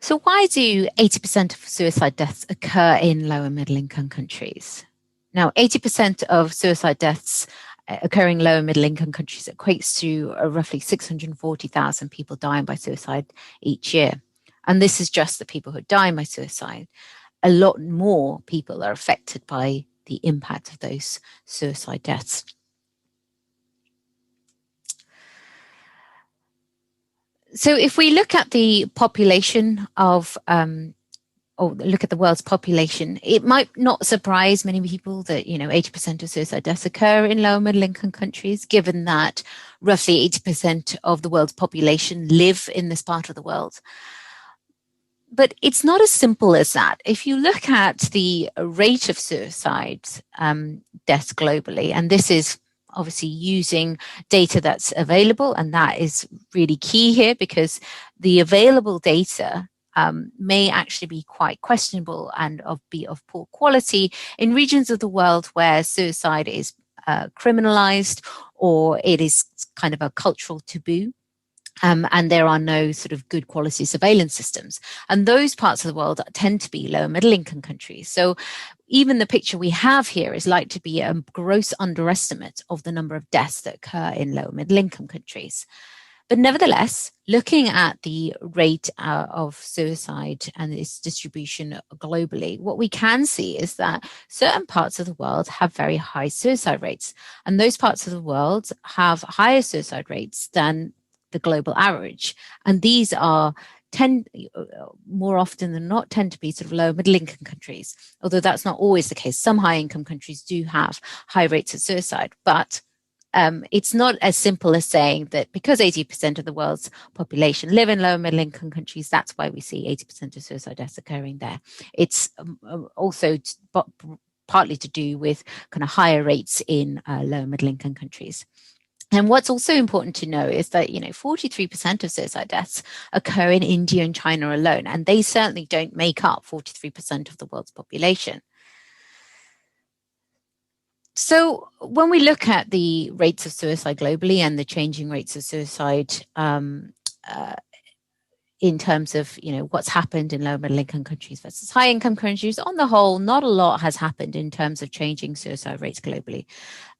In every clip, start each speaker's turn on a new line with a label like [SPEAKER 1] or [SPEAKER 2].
[SPEAKER 1] So why do 80% of suicide deaths occur in low and middle income countries? Now, 80% of suicide deaths occurring in low and middle income countries equates to roughly 640,000 people dying by suicide each year. And this is just the people who die by suicide. A lot more people are affected by the impact of those suicide deaths. So if we look at the population of or look at the world's population, it might not surprise many people that, 80% of suicide deaths occur in low and middle income countries, given that roughly 80% of the world's population live in this part of the world. But it's not as simple as that. If you look at the rate of suicide deaths globally, and this is obviously using data that's available, and that is really key here because the available data may actually be quite questionable and be of poor quality in regions of the world where suicide is criminalized or it is kind of a cultural taboo. And there are no sort of good quality surveillance systems. And those parts of the world tend to be low and middle income countries. So even the picture we have here is likely to be a gross underestimate of the number of deaths that occur in low and middle income countries. But nevertheless, looking at the rate of suicide and its distribution globally, what we can see is that certain parts of the world have very high suicide rates. And those parts of the world have higher suicide rates than the global average. And these are more often than not tend to be sort of low middle income countries, although that's not always the case. Some high income countries do have high rates of suicide, but it's not as simple as saying that because 80% of the world's population live in low and middle income countries, that's why we see 80% of suicide deaths occurring there. It's also partly to do with kind of higher rates in low and middle income countries. And what's also important to know is that, 43% of suicide deaths occur in India and China alone, and they certainly don't make up 43% of the world's population. So when we look at the rates of suicide globally and the changing rates of suicide in terms of, what's happened in low and middle income countries versus high income countries, on the whole, not a lot has happened in terms of changing suicide rates globally.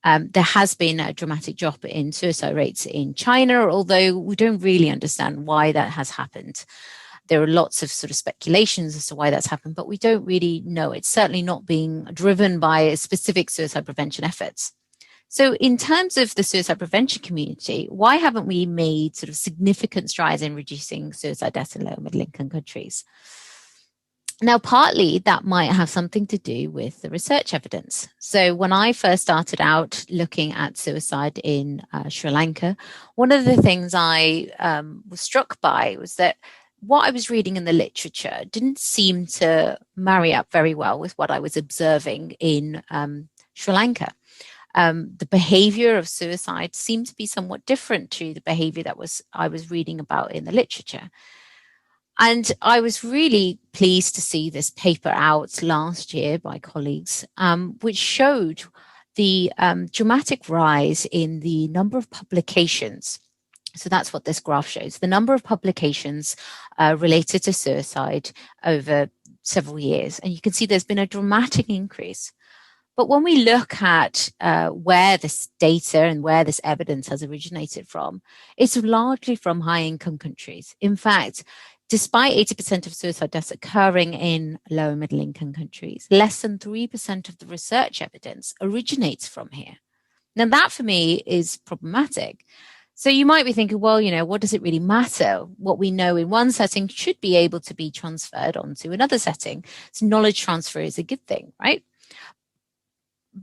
[SPEAKER 1] There has been a dramatic drop in suicide rates in China, although we don't really understand why that has happened. There are lots of sort of speculations as to why that's happened, but we don't really know. It's certainly not being driven by specific suicide prevention efforts. So in terms of the suicide prevention community, why haven't we made sort of significant strides in reducing suicide deaths in low and middle income countries? Now, partly that might have something to do with the research evidence. So when I first started out looking at suicide in Sri Lanka, one of the things I was struck by was that what I was reading in the literature didn't seem to marry up very well with what I was observing in Sri Lanka. The behavior of suicide seemed to be somewhat different to the behavior that I was reading about in the literature. And I was really pleased to see this paper out last year by colleagues, which showed the dramatic rise in the number of publications. So that's what this graph shows, the number of publications related to suicide over several years. And you can see there's been a dramatic increase. But when we look at where this data and where this evidence has originated from, it's largely from high-income countries. In fact, despite 80% of suicide deaths occurring in low and middle-income countries, less than 3% of the research evidence originates from here. Now, that for me is problematic. So you might be thinking, well, what does it really matter? What we know in one setting should be able to be transferred onto another setting. So knowledge transfer is a good thing, right?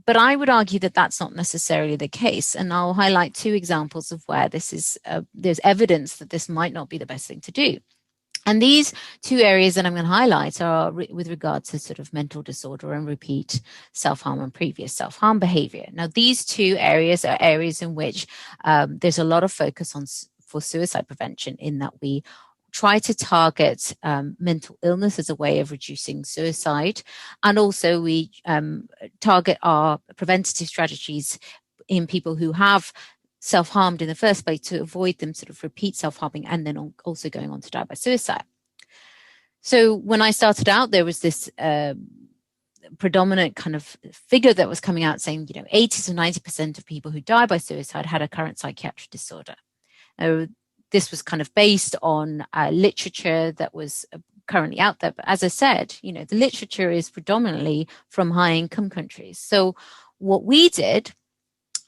[SPEAKER 1] But I would argue that that's not necessarily the case. And I'll highlight two examples of where this is, there's evidence that this might not be the best thing to do. And these two areas that I'm going to highlight are with regard to sort of mental disorder and repeat self-harm and previous self-harm behavior. Now, these two areas are areas in which there's a lot of focus on for suicide prevention, in that we try to target mental illness as a way of reducing suicide. And also we target our preventative strategies in people who have self-harmed in the first place to avoid them sort of repeat self-harming and then also going on to die by suicide. So when I started out, there was this predominant kind of figure that was coming out saying, 80 to 90% of people who die by suicide had a current psychiatric disorder. This was kind of based on literature that was currently out there. But as I said, the literature is predominantly from high-income countries. So what we did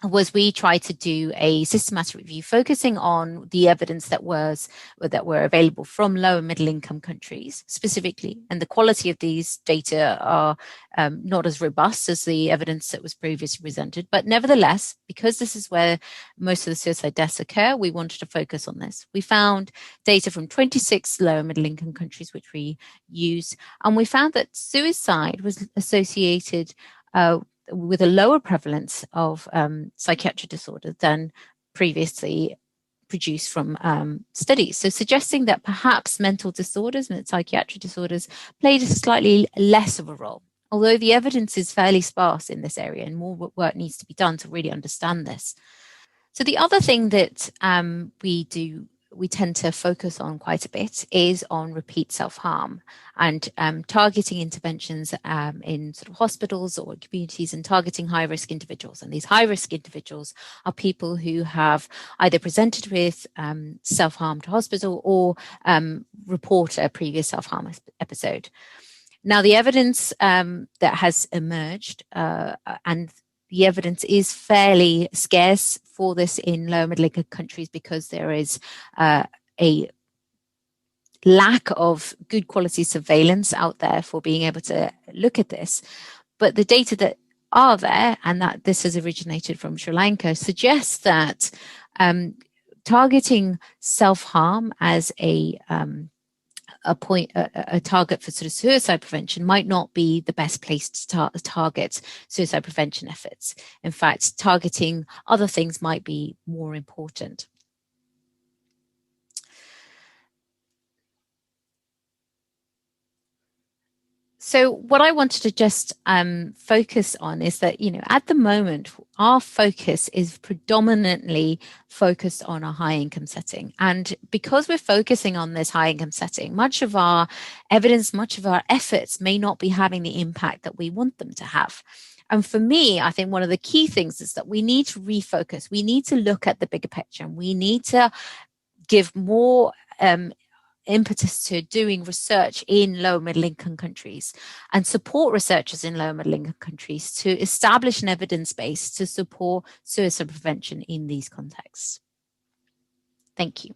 [SPEAKER 1] was we tried to do a systematic review focusing on the evidence that were available from low and middle income countries specifically, and the quality of these data are not as robust as the evidence that was previously presented, but nevertheless, because this is where most of the suicide deaths occur, we wanted to focus on this. We found data from 26 low and middle income countries which we used, and we found that suicide was associated with a lower prevalence of psychiatric disorder than previously produced from studies. So suggesting that perhaps mental disorders and psychiatric disorders played a slightly less of a role, although the evidence is fairly sparse in this area and more work needs to be done to really understand this. So the other thing that we tend to focus on quite a bit is on repeat self-harm and targeting interventions in sort of hospitals or communities and targeting high-risk individuals. And these high-risk individuals are people who have either presented with self-harm to hospital or report a previous self-harm episode. Now, the evidence that has emerged and the evidence is fairly scarce for this in low and middle income countries because there is a lack of good quality surveillance out there for being able to look at this. But the data that are there, and that this has originated from Sri Lanka, suggests that targeting self-harm as a target for sort of suicide prevention might not be the best place to target suicide prevention efforts. In fact, targeting other things might be more important. So what I wanted to just focus on is that, at the moment, our focus is predominantly focused on a high income setting. And because we're focusing on this high income setting, much of our evidence, much of our efforts may not be having the impact that we want them to have. And for me, I think one of the key things is that we need to refocus. We need to look at the bigger picture. And we need to give more impetus to doing research in low and middle income countries and support researchers in low and middle income countries to establish an evidence base to support suicide prevention in these contexts. Thank you.